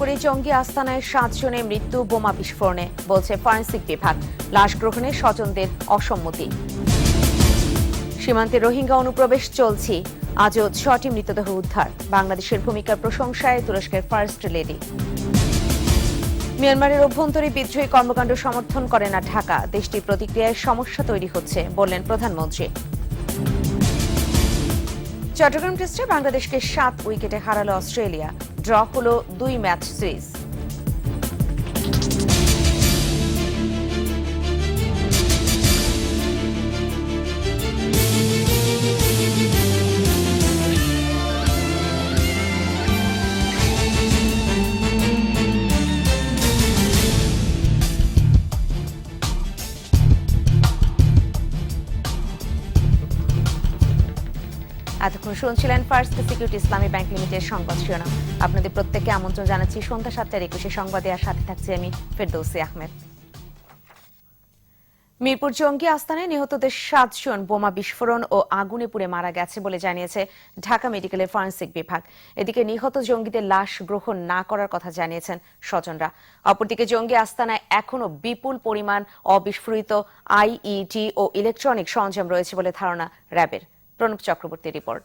দুপুরে জঙ্গি আস্তানায় 7 জনের মৃত্যু বোমা বিস্ফোরণে, বলছে ফরেনসিক বিভাগ। লাশ গ্রহণে স্বজনদের অসম্মতি। সীমান্তে রোহিঙ্গা অনুপ্রবেশ চলছে, আজও 6টি মৃতদেহ উদ্ধার। বাংলাদেশের ভূমিকার প্রশংসায় তুরস্কের ফার্স্ট লেডি। মিয়ানমারের অভ্যন্তরে বিদ্রোহী কর্মকাণ্ড সমর্থন করে না ঢাকা, দেশটির প্রতিক্রিয়ায় সমস্যা তৈরি হচ্ছে বললেন প্রধানমন্ত্রী। চট্টগ্রাম টেস্টে বাংলাদেশকে 7 উইকেটে হারালো অস্ট্রেলিয়া, ড্র হলো 2 ম্যাচ সিরিজ। এতক্ষণ শুনছিলেন ফার্স্ট সিকিউরিটি ইসলামী ব্যাংক লিমিটেড সংবাদ শিরোনাম। আপনাদের প্রত্যেককে আমন্ত্রণ জানাচ্ছি সন্ধ্যা 7:21 সংবাদে, আর সাথে থাকছি আমি ফেরদৌসী আহমেদ। মিরপুর জঙ্গি আস্তানায় নিহতদের 7 জন বোমা বিস্ফোরণ ও আগুনে পুড়ে মারা গেছে বলে জানিয়েছে ঢাকা মেডিকেলের ফরেনসিক বিভাগ। এদিকে নিহত জঙ্গিদের লাশ গ্রহণ না করার কথা জানিয়েছেন স্বজনরা। অপরদিকে জঙ্গি আস্তানায় এখনো বিপুল পরিমাণ অবিস্ফোরিত আইইডি ও ইলেকট্রনিক সরঞ্জাম রয়েছে বলে ধারণা র্যাবের। প্রণব চক্রবর্তীর রিপোর্ট।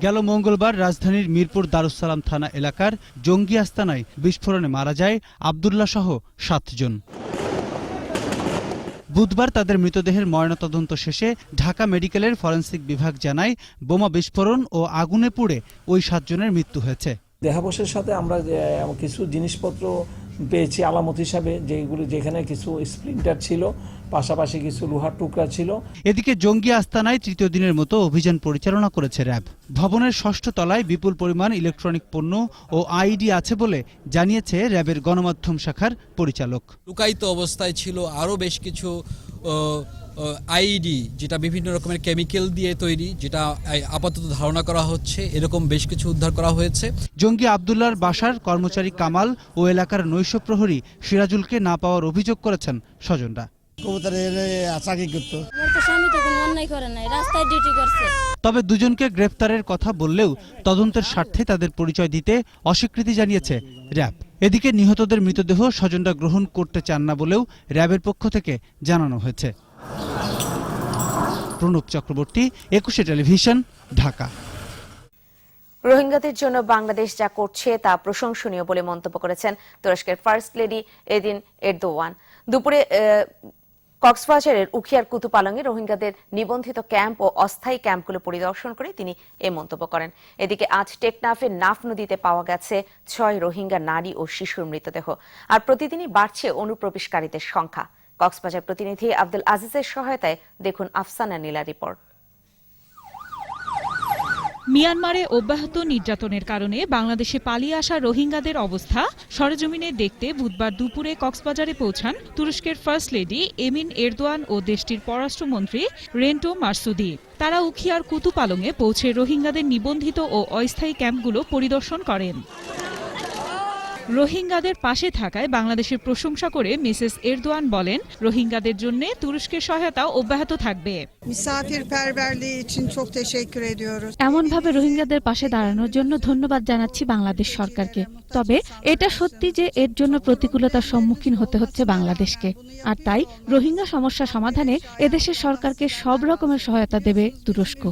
গেল মঙ্গলবার রাজধানীর মিরপুর দারুসালাম থানা এলাকার জঙ্গি আস্তানায় বিস্ফোরণে মারা যায় আব্দুল্লাহ সহ 7 জন। বুধবার তাদের মৃতদেহের ময়নাতদন্ত শেষে ঢাকা মেডিকেলের ফরেনসিক বিভাগ জানায় বোমা বিস্ফোরণ ও আগুনে পুড়ে ওই 7 জনের মৃত্যু হয়েছে। দেহাবশের সাথে আমরা কিছু জিনিসপত্র পেয়েছি আলামত হিসাবে, যেখানে কিছু স্প্লিন্টার ছিল, পাশাপাশি কিছু লোহার টুকরা ছিল। এদিকে জঙ্গি আস্তানায় তৃতীয় দিনের মতো অভিযান পরিচালনা করেছে র্যাব। ভবনের 6ষ্ঠ তলায় বিপুল পরিমাণ ইলেকট্রনিক পণ্য ও আইডি আছে বলে জানিয়েছে র্যাবের গণমাধ্যম শাখার পরিচালক। লুকায়িত অবস্থায় ছিল আরও বেশ কিছু আইডি, যেটা বিভিন্ন রকমের কেমিক্যাল দিয়ে তৈরি, যেটা আপাতত ধারণা করা হচ্ছে এরকম বেশ কিছু উদ্ধার করা হয়েছে। জঙ্গি আব্দুল্লাহর বাসার কর্মচারী কামাল ও এলাকার নৈশ প্রহরী সিরাজুলকে না পাওয়ার অভিযোগ করেছেন স্বজনরা। তবে দুজনকে গ্রেফতারের কথা বললেও তদন্তের স্বার্থে তাদের পরিচয় দিতে অস্বীকৃতি জানিয়েছে র্যাব। এদিকে নিহতদের মৃতদেহ স্বজনরা গ্রহণ করতে চান না বলেও র্যাবের পক্ষ থেকে জানানো হয়েছে। প্রণব চক্রবর্তী, 21 টেলিভিশন, ঢাকা। রোহিঙ্গাদের জন্য বাংলাদেশ যা করছে তা প্রশংসনীয় বলে মন্তব্য করেছেন তুরস্কের ফার্স্ট লেডি এদিন এরদোয়ান। দুপুরে কক্সবাজারের উখিয়ার কুতুপালংয়ে রোহিঙ্গাদের নিবন্ধিত ক্যাম্প ও অস্থায়ী ক্যাম্পগুলো পরিদর্শন করে তিনি এ মন্তব্য করেন। এদিকে আজ টেকনাফের নাফ নদীতে পাওয়া গেছে 6 রোহিঙ্গা নারী ও শিশুর মৃতদেহ। আর প্রতিদিনই বাড়ছে অনুপ্রবেশকারীদের সংখ্যা। কক্সবাজার প্রতিনিধি আব্দুল আজিজের সহায়তায় দেখুন আফসানা নীলা রিপোর্ট। মিয়ানমারে অব্যাহত নির্যাতনের কারণে বাংলাদেশে পালিয়ে আসা রোহিঙ্গাদের অবস্থা সরেজমিনে দেখতে বুধবার দুপুরে কক্সবাজারে পৌঁছান তুরস্কের ফার্স্ট লেডি এমিন এরদোয়ান ও দেশটির পররাষ্ট্রমন্ত্রী রেন্টো মারসুদি। তারা উখিয়ার কুতুপালংয়ে পৌঁছে রোহিঙ্গাদের নিবন্ধিত ও অস্থায়ী ক্যাম্পগুলো পরিদর্শন করেন। রোহিঙ্গাদের পাশে থাকায় বাংলাদেশের প্রশংসা করে মিসেস এরদোয়ান বলেন, রোহিঙ্গাদের জন্য তুরস্কের সহায়তা অব্যাহত থাকবে। এমনভাবে রোহিঙ্গাদের পাশে দাঁড়ানোর জন্য ধন্যবাদ জানাচ্ছি বাংলাদেশ সরকারকে। তবে এটা সত্যি যে এর জন্য প্রতিকূলতার সম্মুখীন হতে হচ্ছে বাংলাদেশকে, আর তাই রোহিঙ্গা সমস্যা সমাধানে এদেশের সরকারকে সব রকমের সহায়তা দেবে তুরস্ক।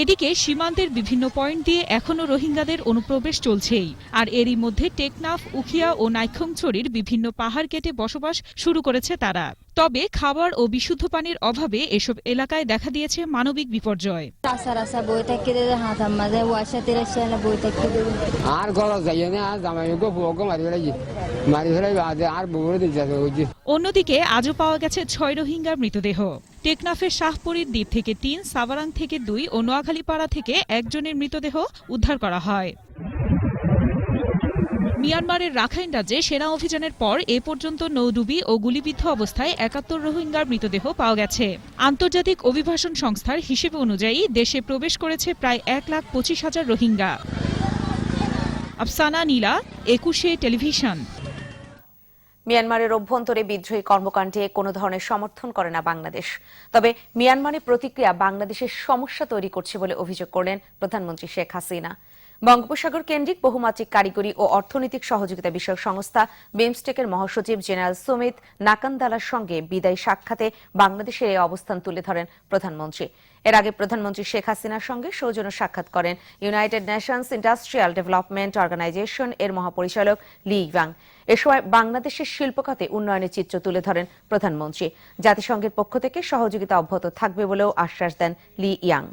এদিকে সীমান্তের বিভিন্ন পয়েন্ট দিয়ে এখনো রোহিঙ্গাদের অনুপ্রবেশ চলছেই। আর এরই মধ্যে টেকনাফ, উখিয়া ও নাইক্ষ্যংছড়ির বিভিন্ন পাহাড় কেটে বসবাস শুরু করেছে তারা। তবে খাবার ও বিশুদ্ধ পানির অভাবে এসব এলাকায় দেখা দিয়েছে মানবিক বিপর্যয়। অন্যদিকে আজও পাওয়া গেছে 6 রোহিঙ্গার মৃতদেহ। টেকনাফের শাহপরীর দ্বীপ থেকে 3, সাভারাং থেকে 2 ও নোয়াখালীপাড়া থেকে 1 জনের মৃতদেহ উদ্ধার করা হয়। মিয়ানমারের রাখাইন রাজ্যে সেনা অভিযানের পর এ পর্যন্ত নৌডুবি ও গুলিবিদ্ধ অবস্থায় 71 রোহিঙ্গার মৃতদেহ পাওয়া গেছে। আন্তর্জাতিক অভিবাসন সংস্থার হিসেব অনুযায়ী দেশে প্রবেশ করেছে প্রায় 1,25,000 রোহিঙ্গা। আফসানা নীলা, 21 টেলিভিশন। মিয়ানমারের অভ্যন্তরে বিদ্রোহী কর্মকাণ্ডে কোনো ধরনের সমর্থন করে না বাংলাদেশ। তবে মিয়ানমারের প্রতিক্রিয়া বাংলাদেশের সমস্যা তৈরি করছে বলে অভিযোগ করলেন প্রধানমন্ত্রী শেখ হাসিনা। বঙ্গোপসাগর কেন্দ্রিক বহুমাত্রিক কারিগরি ও অর্থনৈতিক সহযোগিতা বিষয়ক সংস্থা বিমস্টেকের মহাসচিব জেনারেল সুমিত নাকান্দালার সঙ্গে বিদায়ী সাক্ষাতে বাংলাদেশের এই অবস্থান তুলে ধরেন প্রধানমন্ত্রী। এর আগে প্রধানমন্ত্রী শেখ হাসিনার সঙ্গে সৌজন্য সাক্ষাৎ করেন United Nations Industrial Development Organization এর মহাপরিচালক লি ইয়াং। এ সময় বাংলাদেশের শিল্প খাতে উন্নয়নের চিত্র তুলে ধরেন প্রধানমন্ত্রী। জাতিসংঘের পক্ষ থেকে সহযোগিতা অব্যাহত থাকবে বলেও আশ্বাস দেন লি ইয়াং।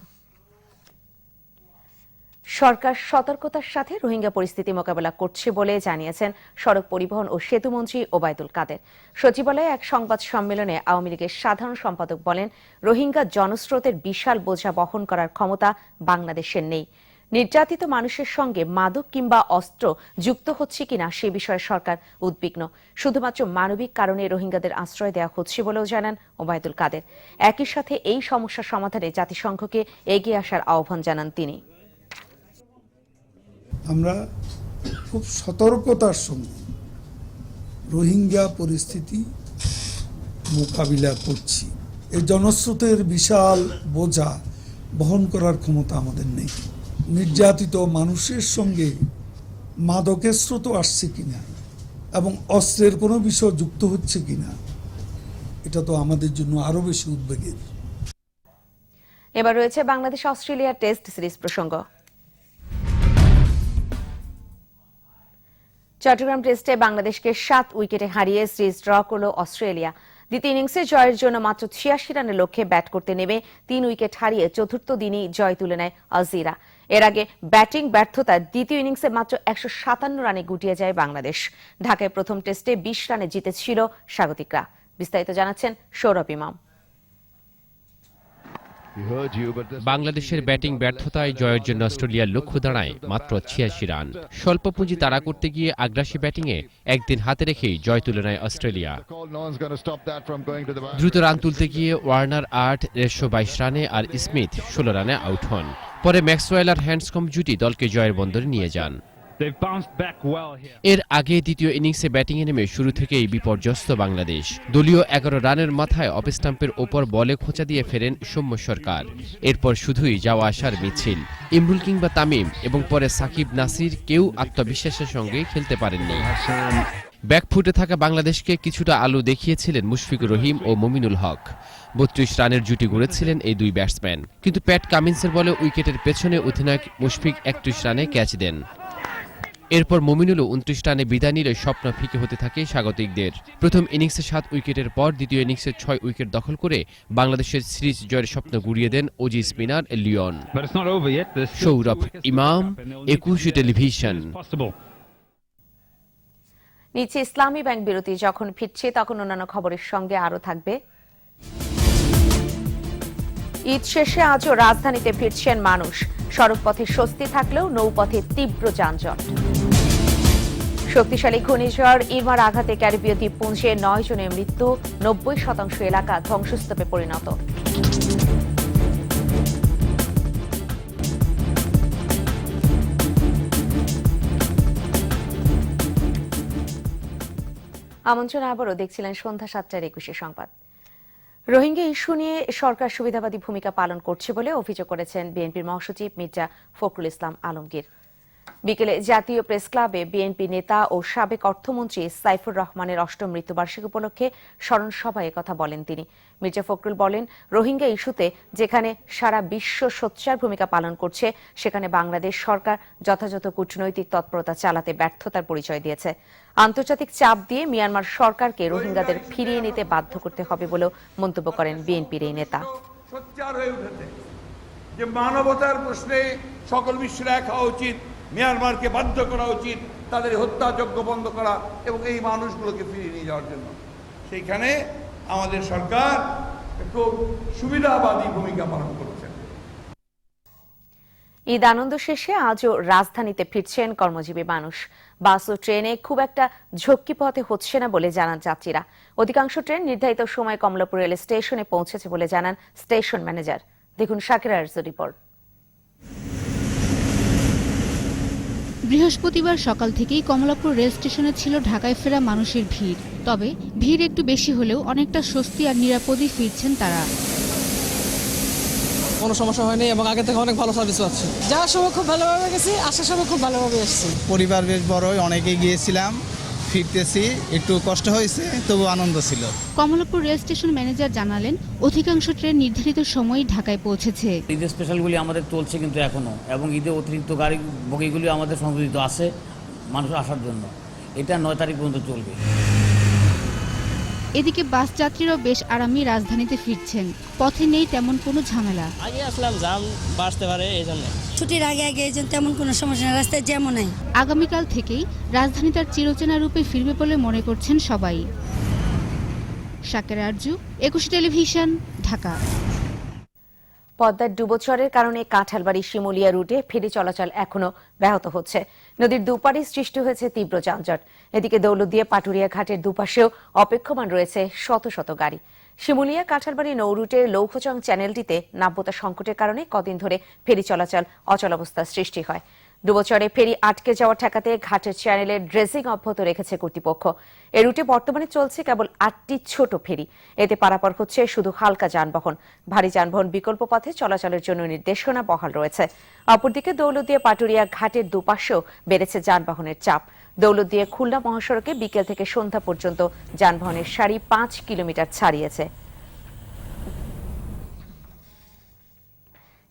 সরকার সতর্কতার সাথে রোহিঙ্গা পরিস্থিতি মোকাবেলা করছে বলে জানিয়েছেন সড়ক পরিবহন ও সেতুমন্ত্রী ওবায়দুল কাদের। সচিবালয়ে এক সংবাদ সম্মেলনে আওয়ামী লীগের সাধারণ সম্পাদক বলেন, রোহিঙ্গা জনস্রোতের বিশাল বোঝা বহন করার ক্ষমতা বাংলাদেশের নেই। নির্যাতিত মানুষের সঙ্গে মাদক কিংবা অস্ত্র যুক্ত হচ্ছে কিনা সে বিষয়ে সরকার উদ্বিগ্ন। শুধুমাত্র মানবিক কারণে রোহিঙ্গাদের আশ্রয় দেওয়া হচ্ছে বলেও জানান ওবায়দুল কাদের। একই সাথে এই সমস্যা সমাধানে জাতিসংঘকে এগিয়ে আসার আহ্বান জানান তিনি। আমরা খুব সতর্কতার সঙ্গে রোহিঙ্গা পরিস্থিতি মোকাবিলা করছি। এই জনস্রোতের বিশাল বোঝা বহন করার ক্ষমতা আমাদের নেই। নির্যাতিত মানুষের সঙ্গে মাদকের স্রোত আসছে কিনা এবং অস্ত্রের কোনো বিষয় যুক্ত হচ্ছে কিনা, এটা তো আমাদের জন্য আরো বেশি উদ্বেগের। এবার রয়েছে বাংলাদেশ অস্ট্রেলিয়া টেস্ট সিরিজ প্রসঙ্গ। চট্টগ্রাম টেস্টে বাংলাদেশকে 7 উইকেটে হারিয়ে সিরিজ ড্র করল অস্ট্রেলিয়া। দ্বিতীয় ইনিংসে জয়ের জন্য মাত্র 86 রানের লক্ষ্যে ব্যাট করতে নেমে 3 উইকেট হারিয়ে চতুর্থ দিনই জয় তুলে নেয় অজিরা। এর আগে ব্যাটিং ব্যর্থতায় দ্বিতীয় ইনিংসে মাত্র 157 রানে গুটিয়ে যায় বাংলাদেশ। ঢাকায় প্রথম টেস্টে 20 রানে জিতেছিল স্বাগতিকরা। বিস্তারিত জানাচ্ছেন সৌরভ ইমাম। বাংলাদেশের ব্যাটিং ব্যর্থতায় জয়ের জন্য অস্ট্রেলিয়ার লক্ষ্য দাঁড়ায় মাত্র 86 রান। স্বল্প পুঁজি তাড়া করতে গিয়ে আগ্রাসী ব্যাটিংয়ে একদিন হাতে রেখেই জয় তুলে নেয় অস্ট্রেলিয়া। দ্রুত রান তুলতে গিয়ে ওয়ার্নার 8, রেশো 22 রানে আর স্মিথ 16 রানে আউট হন। পরে ম্যাক্সওয়েল আর হ্যান্ডসকম জুটি দলকে জয়ের বন্দরে নিয়ে যান। এর আগে দ্বিতীয় ইনিংসে ব্যাটিংয়ে নেমে শুরু থেকেই বিপর্যস্ত বাংলাদেশ। দলীয় 11 রানের মাথায় অফ স্টাম্পের ওপর বলে খোঁচা দিয়ে ফেরেন সৌম্য সরকার। এরপর শুধুই যাওয়া আসার মিছিল। ইমরুল কিংবা তামিম এবং পরে সাকিব নাসির কেউ আত্মবিশ্বাসের সঙ্গে খেলতে পারেননি। ব্যাকফুটে থাকা বাংলাদেশকে কিছুটা আলো দেখিয়েছিলেন মুশফিকুর রহিম ও মুমিনুল হক। 32 রানের জুটি গড়েছিলেন এই দুই ব্যাটসম্যান, কিন্তু প্যাট কামিন্সের বলে উইকেটের পেছনে অধিনায়ক মুশফিক 31 রানে ক্যাচ দেন। এরপর মুমিনুলও 29 রানে বিদায় নিলে স্বপ্ন ফিকে হতে থাকে স্বাগতিকদের। প্রথম ইনিংসে 7 উইকেটের পর দ্বিতীয় ইনিংসে 6 উইকেট দখল করে বাংলাদেশের সিরিজ জয়ের স্বপ্ন গুড়িয়ে দেন অজি স্পিনার লিওন। সৌরভ ইমাম, 21 টেলিভিশন। নিচে ইসলামী ব্যাংক বিরতি যখন ফিরছে তখন অন্যান্য খবরের সঙ্গে আরো থাকবে। ঈদ শেষে আজও রাজধানীতে ফিরছেন মানুষ। সড়কপথে স্বস্তি থাকলেও নৌপথে তীব্র যানজট। শক্তিশালী ঘূর্ণিঝড় ইরমার আঘাতে ক্যারিবীয় দ্বীপপুঞ্জে 9 জনের মৃত্যু, 90% এলাকা ধ্বংসস্তূপে পরিণত। আমন্ত্রণ আবারও দেখছিলেন সন্ধ্যা 7:21 সংবাদ। রোহিঙ্গা ইস্যু নিয়ে সরকার সুবিধাবাদী ভূমিকা পালন করছে বলে অভিযোগ করেছেন বিএনপির মহাসচিব মির্জা ফখরুল ইসলাম আলমগীর। বিকেলে জাতীয় প্রেস ক্লাবে বিএনপি নেতা ও সাবেক অর্থমন্ত্রী সাইফুর রহমানের 8ম মৃত্যুবার্ষিকী উপলক্ষে স্মরণ সভায় কথা বলেন তিনি। মির্জা ফখরুল বলেন, রোহিঙ্গা ইস্যুতে যেখানে সারা বিশ্ব সোচ্চার ভূমিকা পালন করছে, সেখানে বাংলাদেশ সরকার যথাযথ কূটনৈতিক তৎপরতা চালাতে ব্যর্থতার পরিচয় দিয়েছে। আন্তর্জাতিক চাপ দিয়ে মিয়ানমার সরকারকে রোহিঙ্গাদের ফিরিয়ে নিতে বাধ্য করতে হবে বলেও মন্তব্য করেন বিএনপির এই নেতা। সোচ্চার হয়ে উঠেছে যে মানবতার প্রশ্নে সকল বিশ্বের এক হওয়া উচিত, মিয়ানমারকে বাধ্য করা উচিত তাদের হত্যাযজ্ঞ বন্ধ করা এবং এই মানুষগুলোকে ফিরিয়ে নিয়ে যাওয়ার জন্য। সেইখানে আমাদের সরকার খুব সুবিধাবাদী ভূমিকা পালন করছে। ঈদ আনন্দ শেষে আজও রাজধানীতে ফিরছেন কর্মজীবী মানুষ। বাস ও ট্রেনে খুব একটা ঝক্কি পথে হচ্ছে না বলে জানান যাত্রীরা। অধিকাংশ ট্রেন নির্ধারিত সময় কমলাপুর রেল স্টেশনে পৌঁছেছে বলে জানান স্টেশন ম্যানেজার। দেখুন শাকিরা আরজুর রিপোর্ট। বৃহস্পতিবার সকাল থেকেই কমলাপুর রেল স্টেশনে ছিল ঢাকায় ফেরা মানুষের ভিড়। তবে ভিড় একটু বেশি হলেও অনেকটা স্বস্তি আর নিরাপদেই ফিরছেন তারা। কোনো সমস্যা হয়নি এবং আগে থেকে অনেক ভালো সার্ভিস পাচ্ছি। যাওয়ার সময় খুব ভালোভাবে গেছি, আসার সময় খুব ভালোভাবে এসেছি। পরিবার বেশ বড়ই, অনেকে গিয়েছিলাম, ফিরতেছি একটু কষ্ট হয়েছে, তবু আনন্দ ছিল। কমলাপুর রেল স্টেশন ম্যানেজার জানালেন, অধিকাংশ ট্রেন নির্ধারিত সময়েই ঢাকায় পৌঁছেছে। ঈদের স্পেশালগুলি আমাদের চলছে কিন্তু এখনও, এবং ঈদের অতিরিক্ত গাড়ি বগিগুলি আমাদের সংযোজিত আছে মানুষ আসার জন্য। এটা 9 তারিখ পর্যন্ত চলবে। এদিকে বাস যাত্রীরাও বেশ আরামে রাজধানীতে ফিরছেন, পথে নেই তেমন কোনো ঝামেলা। আগে আসলাম জাম বাড়তে পারে এই জন্য। ছুটির আগে এই জন্য তেমন কোনো সমস্যা নেই, রাস্তায় জ্যামও নাই। আগামীকাল থেকেই রাজধানী তার চিরচেনা রূপে ফিরবে বলে মনে করছেন সবাই। শাকের আরজু, 21 টেলিভিশন, ঢাকা। পদ্মার ডুবোচরের কারণে কাঁঠালবাড়ি শিমুলিয়া রুটে ফেরি চলাচল এখনো ব্যাহত হচ্ছে। নদীর দুপারে সৃষ্টি হয়েছে তীব্র যানজট। এদিকে দৌলতদিয়া পাটুরিয়া ঘাটের দুপাশেও অপেক্ষমান রয়েছে শত শত গাড়ি। শিমুলিয়া কাঁঠালবাড়ি নৌ রুটের লৌহচং চ্যানেলটিতে নাব্যতা সংকটের কারণে কদিন ধরে ফেরি চলাচল অচলাবস্থার সৃষ্টি হয়। ডুবোচরে ফেরি আটকে যাওয়া ঠেকাতে ঘাটের চ্যানেলের ড্রেজিং অব্যাহত রেখেছে কর্তৃপক্ষ। এ রুটে বর্তমানে চলছে কেবল 8টি ছোট ফেরি। এতে পারাপার হচ্ছে শুধু হালকা যানবাহন। ভারী যানবাহন বিকল্প পথে চলাচলের জন্য নির্দেশনা বহাল রয়েছে। অপরদিকে দৌলতদিয়া পাটুরিয়া ঘাটের দুপাশেও বেড়েছে যানবাহনের চাপ। দৌলতদিয়া খুলনা মহাসড়কে বিকেল থেকে সন্ধ্যা পর্যন্ত যানবাহনের সারি 5 কিলোমিটার ছাড়িয়েছে।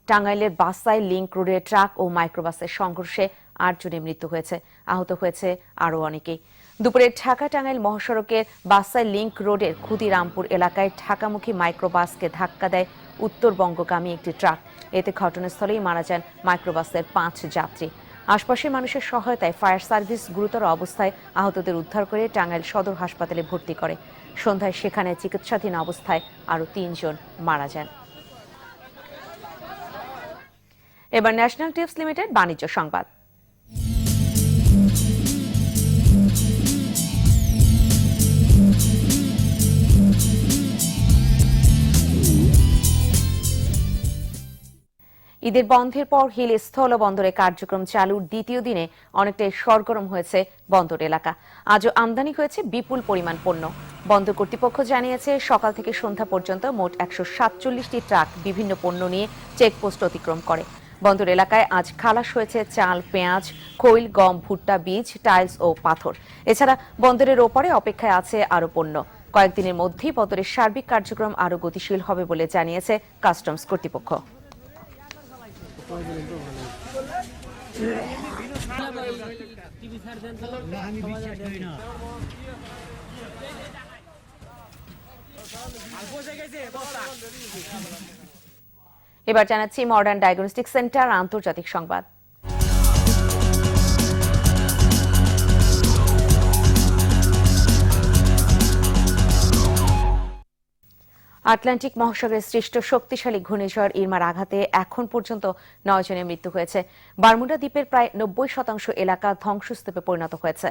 টাঙ্গাইলের বাসাই লিংক রোডে ট্রাক ও মাইক্রোবাসের সংঘর্ষে 8 জনের মৃত্যু হয়েছে, আহত হয়েছে আরও অনেকেই। দুপুরে ঢাকা টাঙ্গাইল মহাসড়কের বাসাই লিংক রোডের ক্ষুদিরামপুর এলাকায় ঢাকামুখী মাইক্রোবাসকে ধাক্কা দেয় উত্তরবঙ্গগামী একটি ট্রাক। এতে ঘটনাস্থলেই মারা যান মাইক্রোবাসের 5 যাত্রী। আশপাশের মানুষের সহায়তায় ফায়ার সার্ভিস গুরুতর অবস্থায় আহতদের উদ্ধার করে টাঙ্গাইল সদর হাসপাতালে ভর্তি করে। সন্ধ্যায় সেখানে চিকিৎসাধীন অবস্থায় আরও 3 জন মারা যান। এবার ন্যাশনাল টিপস লিমিটেড বাণিজ্য সংবাদ। ঈদের বন্ধের পর হিল স্থলবন্দরে কার্যক্রম চালুর দ্বিতীয় দিনে অনেকটাই সরগরম হয়েছে বন্দর এলাকা। আজও আমদানি হয়েছে বিপুল পরিমাণ পণ্য। বন্দর কর্তৃপক্ষ জানিয়েছে, সকাল থেকে সন্ধ্যা পর্যন্ত মোট 147টি ট্রাক বিভিন্ন পণ্য নিয়ে চেকপোস্ট অতিক্রম করে। বন্দর এলাকায় আজ খালাস হয়েছে চাল, পেঁয়াজ, খৈল, গম, ভুট্টা, বীজ, টাইলস ও পাথর। এছাড়া বন্দরের ওপারে অপেক্ষায় আছে আরও পণ্য। কয়েকদিনের মধ্যেই বন্দরের সার্বিক কার্যক্রম আরও গতিশীল হবে বলে জানিয়েছে কাস্টমস কর্তৃপক্ষ। এবার জানাচ্ছি মডার্ন ডায়াগনস্টিক সেন্টার আন্তর্জাতিক সংবাদ। আটলান্টিক মহাসাগরে সৃষ্ট শক্তিশালী ঘূর্ণিঝড় ইরমার আঘাতে এখন পর্যন্ত 9 জনের মৃত্যু হয়েছে। বারমুডা দ্বীপের প্রায় 90% এলাকা ধ্বংসস্তূপে পরিণত হয়েছে।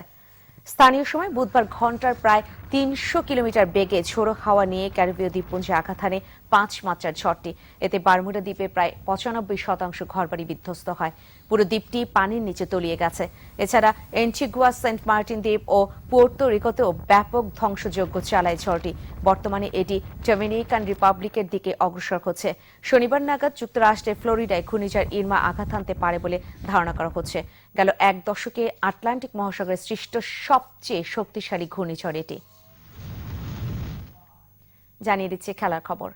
স্থানীয় সময় বুধবার ঘন্টার প্রায় 300 কিলোমিটার বেগে ঝোড়ো হাওয়া নিয়ে ক্যারিবীয় দ্বীপপুঞ্জে আঘাত হানে 5 মাত্রার ঝড়টি। এতে বারমুডা দ্বীপে প্রায় 95% ঘরবাড়ি বিধ্বস্ত হয়। পুরো দ্বীপটি পানির নিচে তলিয়ে গেছে। এছাড়া এন্টিগুয়া, সেন্ট মার্টিন দ্বীপ ও পুয়ের্তো রিকোতেও ব্যাপক ধ্বংসযজ্ঞ চালায় ঝড়টি। বর্তমানে এটি ডমিনিকান রিপাবলিকের দিকে অগ্রসর হচ্ছে। শনিবার নাগাদ যুক্তরাষ্ট্রের ফ্লোরিডায় ঘূর্ণিঝড় ইরমা আঘাত হানতে পারে বলে ধারণা করা হচ্ছে। গেল 1 দশকে আটলান্টিক মহাসাগরে সৃষ্ট সবচেয়ে শক্তিশালী ঘূর্ণিঝড় এটি। জানিয়ে দিচ্ছে খেলার খবর।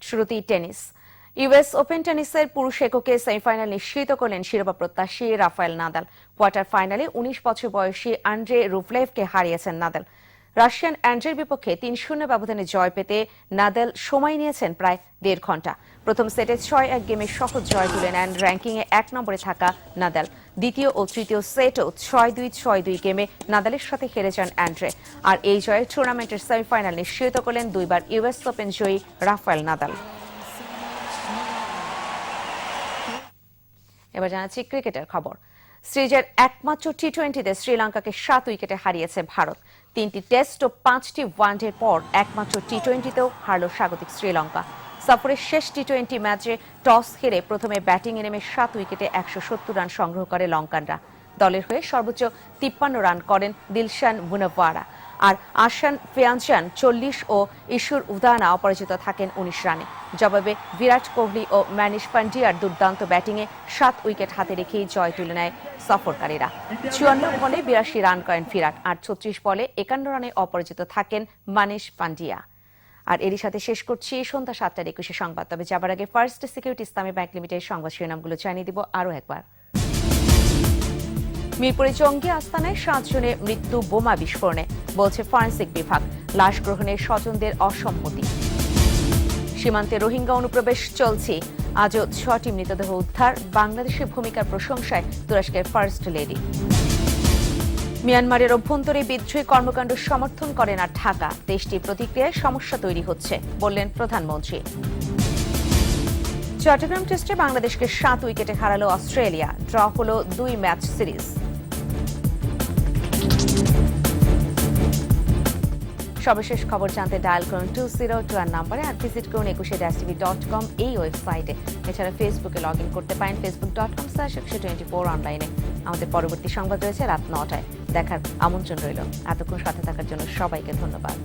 শুরুতেই টেনিস। ইউএস ওপেন টেনিসের পুরুষ এককে সেমিফাইনাল নিশ্চিত করলেন শিরোপা প্রত্যাশী রাফায়েল নাদাল। কোয়ার্টার ফাইনালে 19 বছর বয়সী আন্দ্রে রুভলেভকে হারিয়েছেন নাদাল। রাশিয়ান অ্যান্ড্রের বিপক্ষে 3-0 ব্যবধানে জয় পেতে নাদাল সময় নিয়েছেন প্রায় 1.5 ঘন্টা। প্রথম সেটে 6-1 গেমে সহজ জয় তুলে নেন র্যাঙ্কিংয়ে 1 নম্বরে থাকা নাদাল। দ্বিতীয় ও তৃতীয় সেটও 6-2, 6-2 গেমে নাদালের সাথে হেরে যান অ্যান্ড্রে। আর এই জয়ে টুর্নামেন্টের সেমিফাইনাল নিশ্চিত করলেন 2বার ইউএস ওপেন জয়ী রাফায়েল নাদাল। এবার জানাচ্ছি ক্রিকেটের খবর। সিরিজের একমাত্র টি20তে শ্রীলঙ্কাকে 7 উইকেটে হারিয়েছে ভারত। 3টি টেস্ট ও 5টি ওয়ানডের পর একমাত্র টি20তেও হারল স্বাগতিক শ্রীলঙ্কা। সফরের শেষ টি-20 ম্যাচে টস হেরে প্রথমে ব্যাটিংয়ে নেমে 7 উইকেটে 170 রান সংগ্রহ করে লঙ্কানরা। দলের হয়ে সর্বোচ্চ 53 রান করেন দিলশান বুনাওয়ারা, আর আশান ফিয়ানচান 40 ও ঈশ্বর উদানা অপরাজিত থাকেন 19 রানে। জবাবে বিরাট কোহলি ও ম্যানিশ পান্ডিয়ার দুর্দান্ত ব্যাটিংয়ে 7 উইকেট হাতে রেখেই জয় তুলে নেয় সফরকারীরা। 54 বলে 82 রান করেন বিরাট, আর 36 বলে 51 রানে অপরাজিত থাকেন মানিশ পান্ডিয়া। আর এরই সাথে শেষ করছি সন্ধ্যা 7টার 21 সংবাদ। তবে যাবার আগে ফার্স্ট সিকিউরিটি ইসলামী ব্যাংক লিমিটেডের সংবাদ শিরোনামগুলো জানিয়ে দিব আরও একবার। মিরপুরে জঙ্গি আস্তানায় 7 জনের মৃত্যু বোমা বিস্ফোরণে, বলছে ফরেনসিক বিভাগ। লাশ গ্রহণের স্বজনদের অসম্মতি। সীমান্তে রোহিঙ্গা অনুপ্রবেশ চলছে, আজও 6টি মৃতদেহ উদ্ধার। বাংলাদেশের ভূমিকার প্রশংসায় তুরস্কের ফার্স্ট লেডি। মিয়ানমারের অভ্যন্তরে বিদ্রোহী কর্মকাণ্ড সমর্থন করে না ঢাকা। দেশটির প্রতিক্রিয়ায় সমস্যা তৈরি হচ্ছে, বললেন প্রধানমন্ত্রী। চট্টগ্রাম টেস্টে বাংলাদেশকে 7 উইকেটে হারালো অস্ট্রেলিয়া। ড্র হলো 2 ম্যাচ সিরিজ। সর্বশেষ খবর জানতে ডায়াল করুন 202 নাম্বারে, আর ভিজিট করুন 21-tv.com এই ওয়েবসাইটে। এছাড়া ফেসবুকে লগ ইন করতে পারেন facebook.com/124 অনলাইনে। আমাদের পরবর্তী সংবাদ রয়েছে রাত 9টায়। দেখার আমন্ত্রণ রইল। এতক্ষণ সাথে থাকার জন্য সবাইকে ধন্যবাদ।